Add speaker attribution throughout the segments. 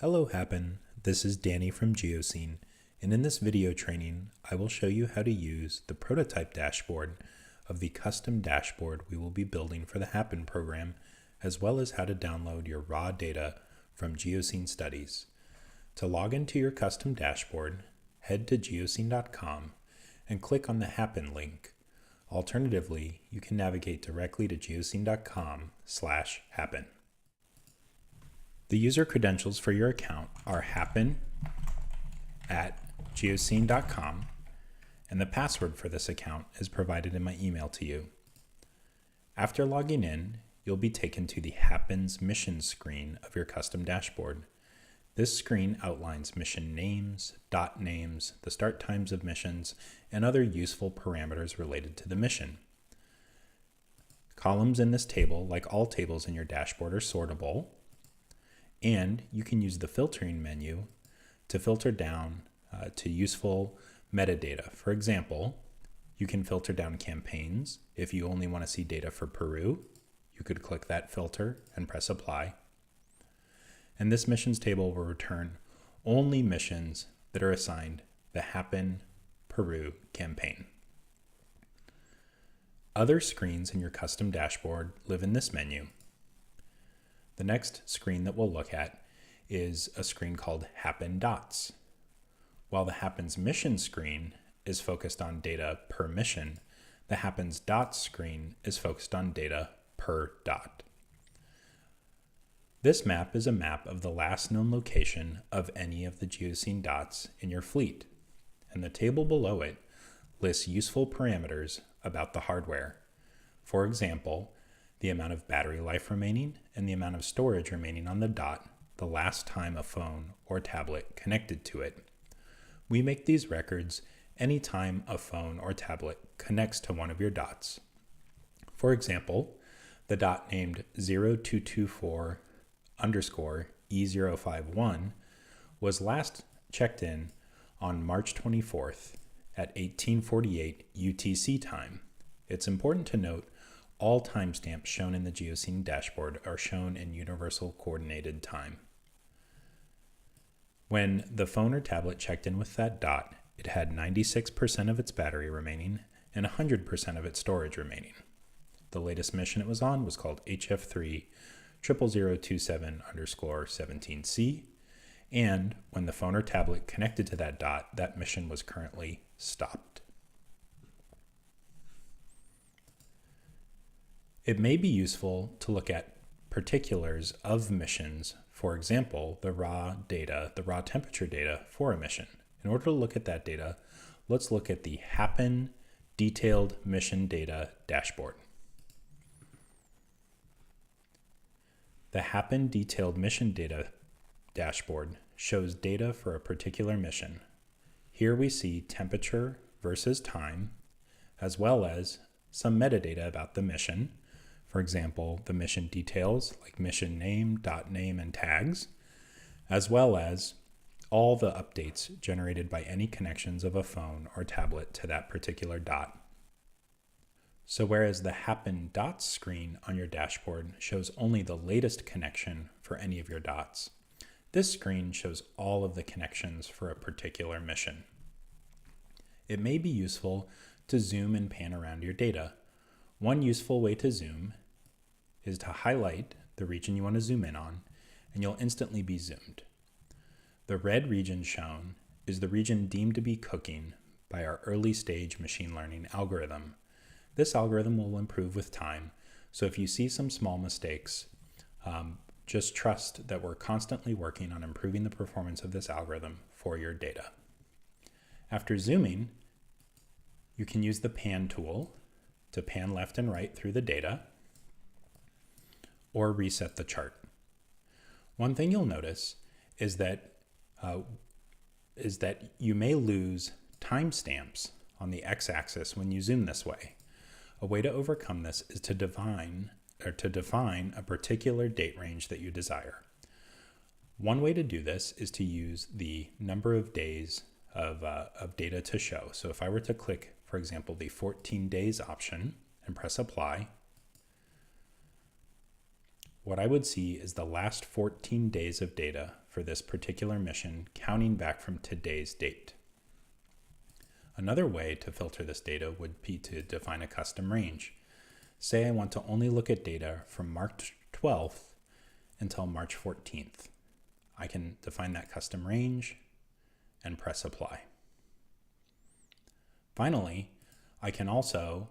Speaker 1: Hello HAPIN, this is Danny from Geocene, and in this video training I will show you how to use the prototype dashboard of the custom dashboard we will be building for the HAPIN program, as well as how to download your raw data from Geocene studies. To log into your custom dashboard, head to geocene.com and click on the HAPIN link. Alternatively, you can navigate directly to geocene.com/HAPIN. The user credentials for your account are hapin@geocene.com, and the password for this account is provided in my email to you. After logging in, you'll be taken to the HAPIN's mission screen of your custom dashboard. This screen outlines mission names, dot names, the start times of missions, and other useful parameters related to the mission. Columns in this table, like all tables in your dashboard, are sortable, and you can use the filtering menu to filter down to useful metadata. For example, you can filter down campaigns. If you only want to see data for Peru, you could click that filter and press apply. And this missions table will return only missions that are assigned the HAPIN Peru campaign. Other screens in your custom dashboard live in this menu. The next screen that we'll look at is a screen called HAPIN Dots. While the HAPIN's mission screen is focused on data per mission, the HAPIN's Dots screen is focused on data per dot. This map is a map of the last known location of any of the Geocene dots in your fleet, and the table below it lists useful parameters about the hardware. For example, the amount of battery life remaining and the amount of storage remaining on the dot the last time a phone or tablet connected to it. We make these records anytime a phone or tablet connects to one of your dots. For example, the dot named 0224_E051 was last checked in on March 24th at 1848 UTC time. It's important to note all timestamps shown in the Geocene dashboard are shown in Universal Coordinated Time. When the phone or tablet checked in with that dot, it had 96% of its battery remaining and 100% of its storage remaining. The latest mission it was on was called HF3 00027_17C, and when the phone or tablet connected to that dot, that mission was currently stopped. It may be useful to look at particulars of missions, for example, the raw temperature data for a mission. In order to look at that data, let's look at the HAPIN Detailed Mission Data Dashboard. The HAPIN Detailed Mission Data Dashboard shows data for a particular mission. Here we see temperature versus time, as well as some metadata about the mission. For example, the mission details like mission name, dot name, and tags, as well as all the updates generated by any connections of a phone or tablet to that particular dot. So whereas the HAPIN Dots screen on your dashboard shows only the latest connection for any of your dots, this screen shows all of the connections for a particular mission. It may be useful to zoom and pan around your data. One useful way to zoom is to highlight the region you want to zoom in on, and you'll instantly be zoomed. The red region shown is the region deemed to be cooking by our early stage machine learning algorithm. This algorithm will improve with time, so if you see some small mistakes, just trust that we're constantly working on improving the performance of this algorithm for your data. After zooming, you can use the pan tool to pan left and right through the data, or reset the chart. One thing you'll notice is that you may lose timestamps on the x-axis when you zoom this way. A way to overcome this is to define a particular date range that you desire. One way to do this is to use the number of days of data to show. So if I were to click, for example, the 14 days option and press apply, what I would see is the last 14 days of data for this particular mission, counting back from today's date. Another way to filter this data would be to define a custom range. Say I want to only look at data from March 12th until March 14th. I can define that custom range and press apply. Finally, I can also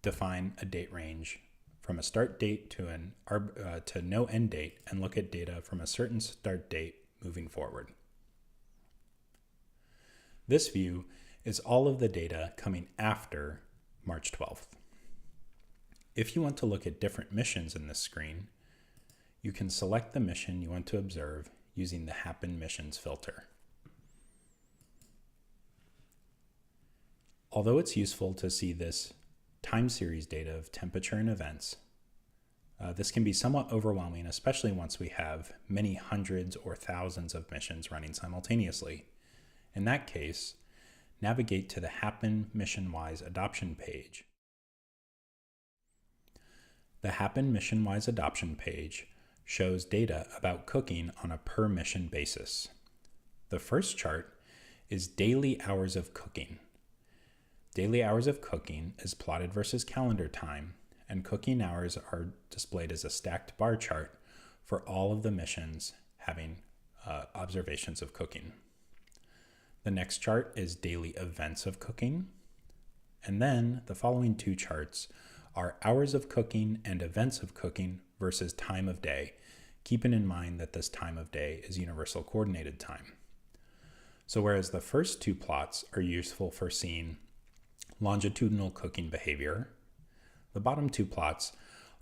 Speaker 1: define a date range from a start date to no end date and look at data from a certain start date moving forward. This view is all of the data coming after March 12th. If you want to look at different missions in this screen, you can select the mission you want to observe using the HAPIN missions filter. Although it's useful to see this time series data of temperature and events, this can be somewhat overwhelming, especially once we have many hundreds or thousands of missions running simultaneously. In that case, navigate to the HAPIN mission-wise adoption page. The HAPIN mission-wise adoption page shows data about cooking on a per mission basis. The first chart is daily hours of cooking. Daily hours of cooking is plotted versus calendar time, and cooking hours are displayed as a stacked bar chart for all of the missions having observations of cooking. The next chart is daily events of cooking, and then the following two charts are hours of cooking and events of cooking versus time of day, keeping in mind that this time of day is universal coordinated time. So whereas the first two plots are useful for seeing longitudinal cooking behavior, the bottom two plots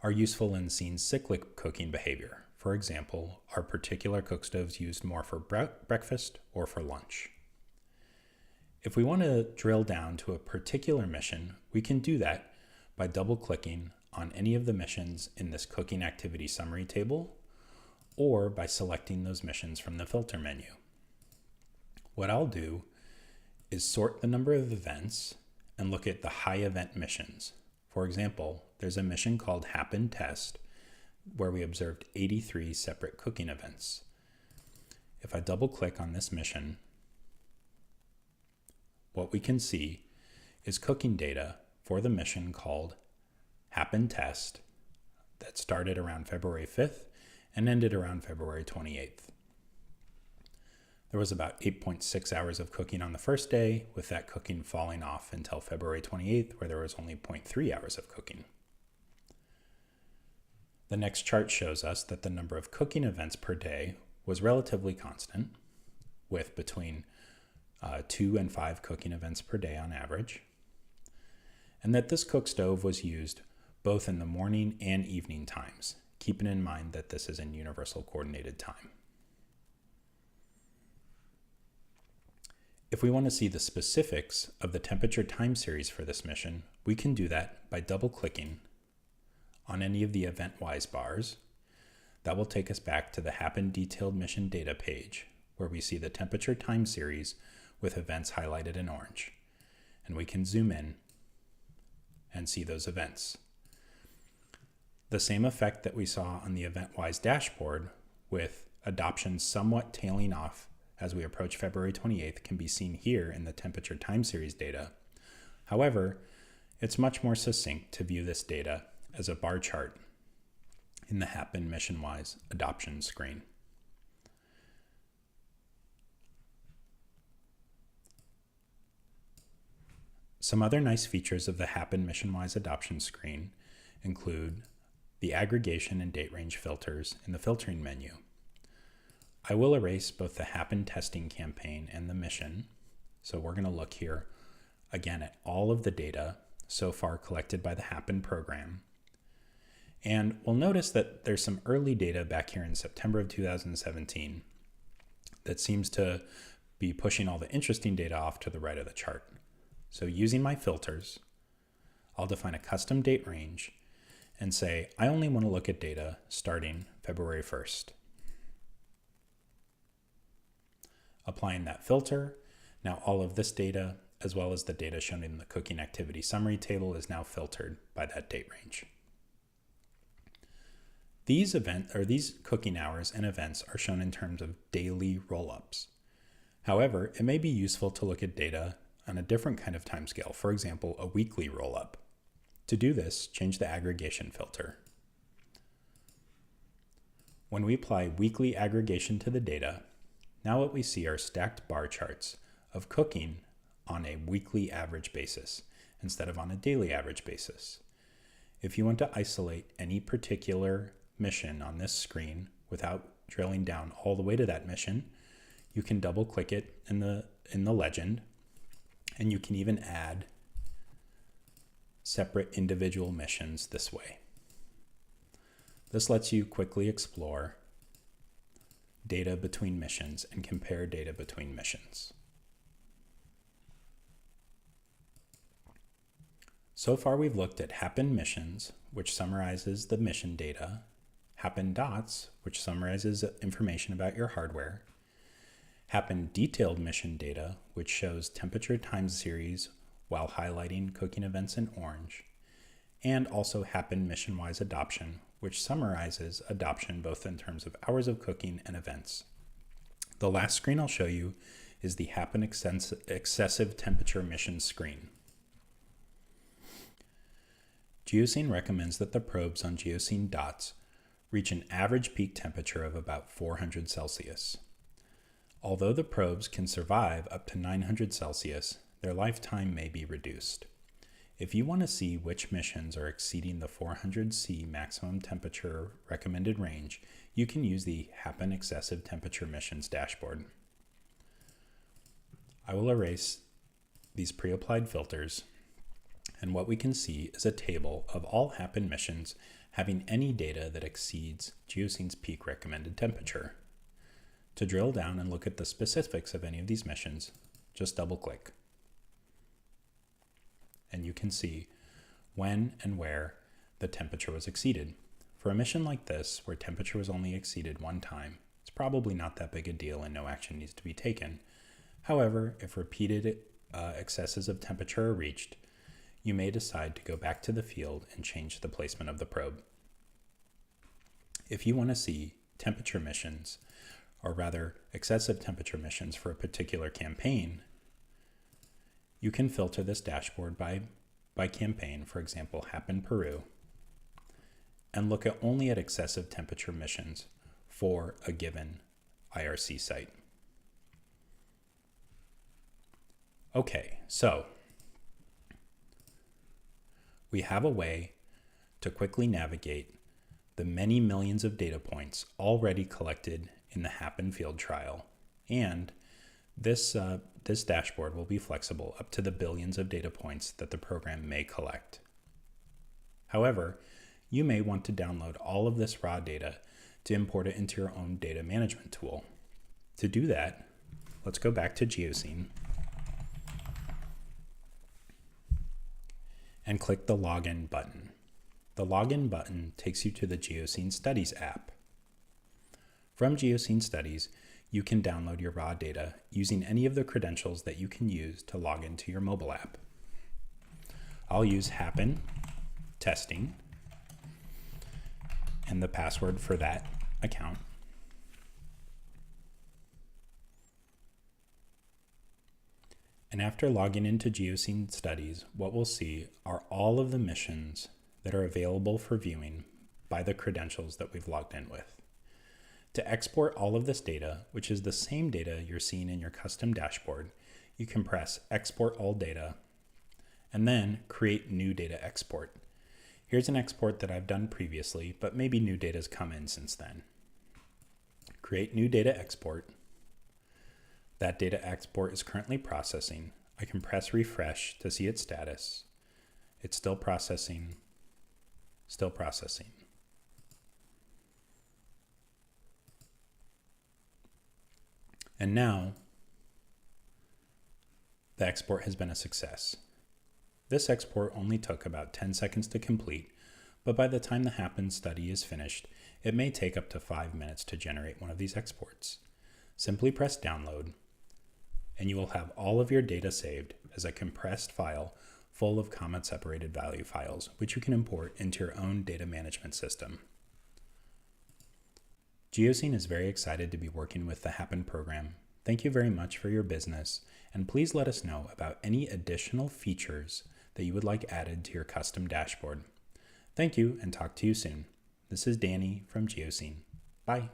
Speaker 1: are useful in seeing cyclic cooking behavior. For example, are particular cook stoves used more for breakfast or for lunch? If we want to drill down to a particular mission, we can do that by double-clicking on any of the missions in this cooking activity summary table, or by selecting those missions from the filter menu. What I'll do is sort the number of events and look at the high event missions. For example, there's a mission called HAPIN Test where we observed 83 separate cooking events. If I double-click on this mission, what we can see is cooking data for the mission called HAPIN Test that started around February 5th and ended around February 28th. There was about 8.6 hours of cooking on the first day, with that cooking falling off until February 28th, where there was only 0.3 hours of cooking. The next chart shows us that the number of cooking events per day was relatively constant, with between 2 and 5 cooking events per day on average, and that this cook stove was used both in the morning and evening times, keeping in mind that this is in universal coordinated time. If we want to see the specifics of the temperature time series for this mission, we can do that by double-clicking on any of the event-wise bars. That will take us back to the HAPIN detailed mission data page, where we see the temperature time series with events highlighted in orange. And we can zoom in and see those events. The same effect that we saw on the event-wise dashboard, with adoption somewhat tailing off as we approach February 28th, can be seen here in the temperature time series data. However, it's much more succinct to view this data as a bar chart in the HAPIN mission-wise adoption screen. Some other nice features of the HAPIN mission-wise adoption screen include the aggregation and date range filters in the filtering menu. I will erase both the HAPIN testing campaign and the mission. So we're going to look here again at all of the data so far collected by the HAPIN program. And we'll notice that there's some early data back here in September of 2017 that seems to be pushing all the interesting data off to the right of the chart. So using my filters, I'll define a custom date range and say, I only want to look at data starting February 1st. Applying that filter, now all of this data, as well as the data shown in the cooking activity summary table, is now filtered by that date range. These cooking hours and events are shown in terms of daily rollups. However, it may be useful to look at data on a different kind of timescale, for example, a weekly rollup. To do this, change the aggregation filter. When we apply weekly aggregation to the data, now what we see are stacked bar charts of cooking on a weekly average basis instead of on a daily average basis. If you want to isolate any particular mission on this screen without drilling down all the way to that mission, you can double click it in the legend, and you can even add separate individual missions this way. This lets you quickly explore data between missions and compare data between missions. So far we've looked at HAPIN missions, which summarizes the mission data, HAPIN dots, which summarizes information about your hardware, HAPIN detailed mission data, which shows temperature time series while highlighting cooking events in orange, and also HAPIN mission-wise adoption, which summarizes adoption both in terms of hours of cooking and events. The last screen I'll show you is the HAPIN excessive temperature mission screen. Geocene recommends that the probes on Geocene dots reach an average peak temperature of about 400 Celsius. Although the probes can survive up to 900 Celsius, their lifetime may be reduced. If you want to see which missions are exceeding the 400 C maximum temperature recommended range, you can use the HAPIN excessive temperature missions dashboard. I will erase these pre-applied filters, and what we can see is a table of all HAPIN missions having any data that exceeds Geocene's peak recommended temperature. To drill down and look at the specifics of any of these missions, just double-click. And you can see when and where the temperature was exceeded. For a mission like this, where temperature was only exceeded one time, it's probably not that big a deal and no action needs to be taken. However, if repeated excesses of temperature are reached, you may decide to go back to the field and change the placement of the probe. If you want to see temperature missions, or rather excessive temperature missions for a particular campaign, you can filter this dashboard by campaign, for example, HAPIN Peru, and look only at excessive temperature missions for a given IRC site. Okay, so we have a way to quickly navigate the many millions of data points already collected in the HAPIN field trial, and this dashboard will be flexible up to the billions of data points that the program may collect. However, you may want to download all of this raw data to import it into your own data management tool. To do that, let's go back to Geocene and click the Login button. The Login button takes you to the Geocene Studies app. From Geocene Studies, you can download your raw data using any of the credentials that you can use to log into your mobile app. I'll use HAPIN testing and the password for that account. And after logging into Geocene Studies, what we'll see are all of the missions that are available for viewing by the credentials that we've logged in with. To export all of this data, which is the same data you're seeing in your custom dashboard, you can press Export All Data and then Create New Data Export. Here's an export that I've done previously, but maybe new data's come in since then. Create New Data Export. That data export is currently processing. I can press refresh to see its status. It's still processing, still processing. And now, the export has been a success. This export only took about 10 seconds to complete, but by the time the HAPIN study is finished, it may take up to 5 minutes to generate one of these exports. Simply press download, and you will have all of your data saved as a compressed file full of comma-separated value files, which you can import into your own data management system. Geocene is very excited to be working with the HAPIN program. Thank you very much for your business, and please let us know about any additional features that you would like added to your custom dashboard. Thank you, and talk to you soon. This is Danny from Geocene. Bye.